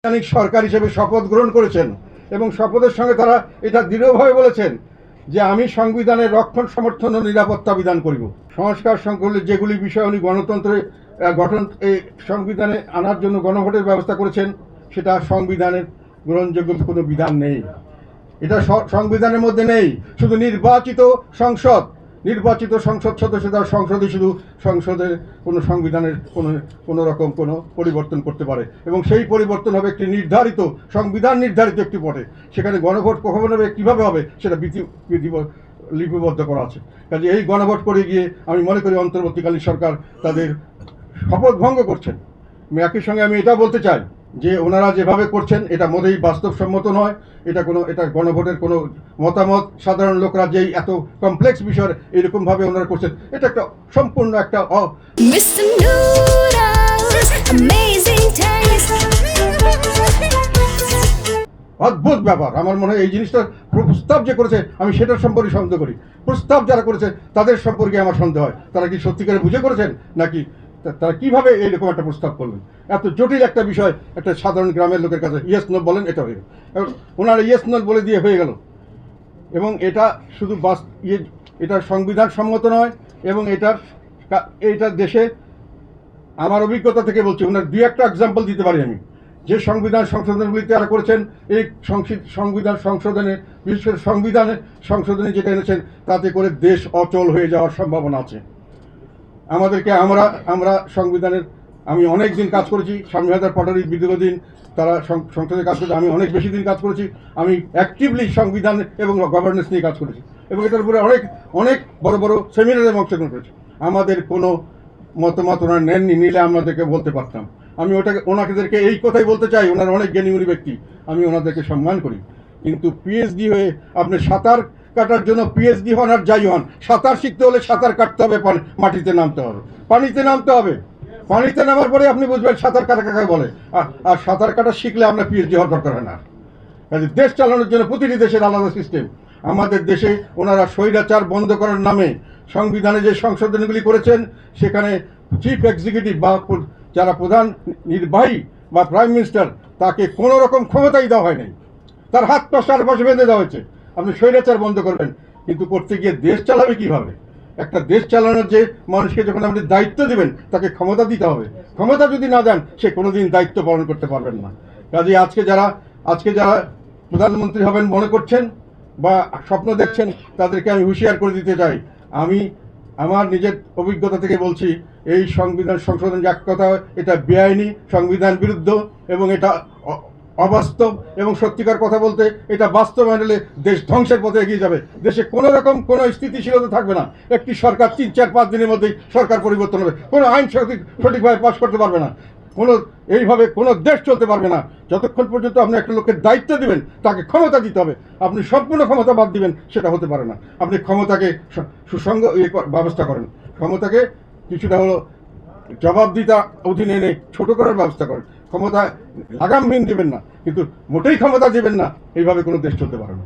সাংবিধানিক সরকার হিসেবে শপথ গ্রহণ করেছেন এবং শপথের সঙ্গে তারা এটা দৃঢ়ভাবে বলেছেন যে আমি সংবিধানের রক্ষণ সমর্থন ও নিরাপত্তা বিধান করিব। সংস্কার সংকলনের যেগুলি বিষয় উনি গণতন্ত্রের গঠন এই সংবিধানে আনার জন্য গণভোটের ব্যবস্থা করেছেন সেটা সংবিধানের গ্রহণযোগ্য কোনো বিধান নেই, এটা সংবিধানের মধ্যে নেই। শুধু নির্বাচিত সংসদ সদস্য তার সংসদে শুধু সংসদের কোনো সংবিধানের কোনো রকম কোনো পরিবর্তন করতে পারে এবং সেই পরিবর্তন হবে একটি নির্ধারিত সংবিধান নির্ধারিত একটি পটে। সেখানে গণভোট কখন হবে কীভাবে হবে সেটা লিপিবদ্ধ করা আছে। কাজে এই গণভোট করে গিয়ে আমি মনে করি অন্তর্বর্তীকালীন সরকার তাদের শপথ ভঙ্গ করছেন। একই সঙ্গে আমি এটা বলতে চাই যে ওনারা যেভাবে করছেন এটা মোটেই বাস্তবসম্মত নয়। এটা গণভোটের কোনো মতামত সাধারণ লোকরা যেই এত কমপ্লেক্স বিষয় এরকমভাবে ওনারা করছেন, এটা একটা সম্পূর্ণ একটা অদ্ভুত ব্যাপার। আমার মনে হয় এই জিনিসটা প্রস্তাব যে করেছে আমি সেটার সম্পর্কে সন্দেহ করি। প্রস্তাব যারা করেছে তাদের সম্পর্কে আমার সন্দেহ হয় তারা কি সত্যিকারে বুঝে করেছেন নাকি তারা কিভাবে এইরকম একটা প্রস্তাব করলেন। এত জটিল একটা বিষয় একটা সাধারণ গ্রামের লোকের কাছে ইয়েস নো বলেন এটা হয়ে গেল, ওনারা ইয়েস নো বলে দিয়ে হয়ে গেল। এবং এটা শুধু এটা সংবিধান সম্মত নয় এবং এটা দেশে আমার অভিজ্ঞতা থেকে বলছি, ওনার দুই একটা এক্সাম্পল দিতে পারি আমি যে সংবিধান সংশোধনগুলি তারা করেছেন। এই সংবিধান সংশোধনে বিশেষ করে সংশোধনে যেটা এনেছেন তাতে করে দেশ অচল হয়ে যাওয়ার সম্ভাবনা আছে। আমরা সংবিধানের আমি অনেক দিন কাজ করেছি, স্বামী হায়দার পাটোয়ারি দীর্ঘদিন তারা সংসদে কাজ করেছে, আমি অনেক বেশি দিন কাজ করেছি। আমি অ্যাক্টিভলি সংবিধান এবং গভর্নেন্স নিয়ে কাজ করেছি এবং এটার উপরে অনেক বড় বড় সেমিনারে অংশগ্রহণ করেছি। আমাদের কোনো মতামত ওনারা নেননি, নিলে আমাদেরকে বলতে পারতাম। আমি ওনাদেরকে এই কথাই বলতে চাই, ওনারা অনেক জ্ঞানীগুণী ব্যক্তি, আমি ওনাদেরকে সম্মান করি। কিন্তু পিএইচডি হয়ে আপনি সাঁতার কাটার জন্য পিএইচডি হন আর যাই হন, সাঁতার শিখতে হলে সাঁতার কাটতে হবে, মাটিতে নামতে হবে, পানিতে নামতে হবে। পানিতে নামার পরে আপনি বুঝবেন সাঁতার কাটা কাকে বলে। আর সাঁতার কাটা শিখলে আপনার পিএইচডি হওয়ার দরকার হয় না। দেশ চালানোর জন্য প্রতিটি দেশের আলাদা সিস্টেম। আমাদের দেশে ওনারা স্বৈরাচার বন্ধ করার নামে সংবিধানে যে সংশোধনগুলি করেছেন সেখানে চিফ এক্সিকিউটিভ বা যারা প্রধান নির্বাহী বা প্রাইম মিনিস্টার তাকে কোনো রকম ক্ষমতাই দেওয়া হয়নি, তার হাত পা চারপাশে বেঁধে দেওয়া হয়েছে। আপনি স্বৈরাচার বন্ধ করবেন কিন্তু করতে গিয়ে দেশ চালাবে কিভাবে? একটা দেশ চালানোর যে মানুষকে যখন আপনি দায়িত্ব দেবেন তাকে ক্ষমতা দিতে হবে। ক্ষমতা যদি না দেন সে কোনোদিন দায়িত্ব পালন করতে পারবেন না। কাজে আজকে যারা প্রধানমন্ত্রী হবেন মনে করছেন বা স্বপ্ন দেখছেন তাদেরকে আমি হুঁশিয়ার করে দিতে চাই, আমি আমার নিজের অভিজ্ঞতা থেকে বলছি এই সংবিধান সংশোধন যে এক কথা এটা বেআইনি, সংবিধান বিরুদ্ধ এবং এটা অবাস্তব এবং সত্যিকার কথা বলতে এটা বাস্তবায়ন হলে দেশ ধ্বংসের পথে এগিয়ে যাবে। দেশে কোনো রকম কোনো স্থিতিশীলতা থাকবে না। একটি সরকার 3-4-5 দিনের মধ্যেই সরকার পরিবর্তন হবে, কোনো আইন সঠিকভাবে পাশ করতে পারবে না, এইভাবে কোনো দেশ চলতে পারবে না যতক্ষণ পর্যন্ত আপনি একটা লোকের দায়িত্ব দিবেন, তাকে ক্ষমতা দিতে হবে। আপনি সম্পূর্ণ ক্ষমতা বাদ দিবেন সেটা হতে পারে না। আপনি ক্ষমতাকে সুসংগ ব্যবস্থা করেন, ক্ষমতাকে কিছুটা হলো জবাবদিহিতা অধীনে এনে ছোট করার ব্যবস্থা করেন। ক্ষমতা লাগামহীন দেবেন না, কিন্তু মোটেই ক্ষমতা দেবেন না, এইভাবে কোনো দেশ চলতে পারে না।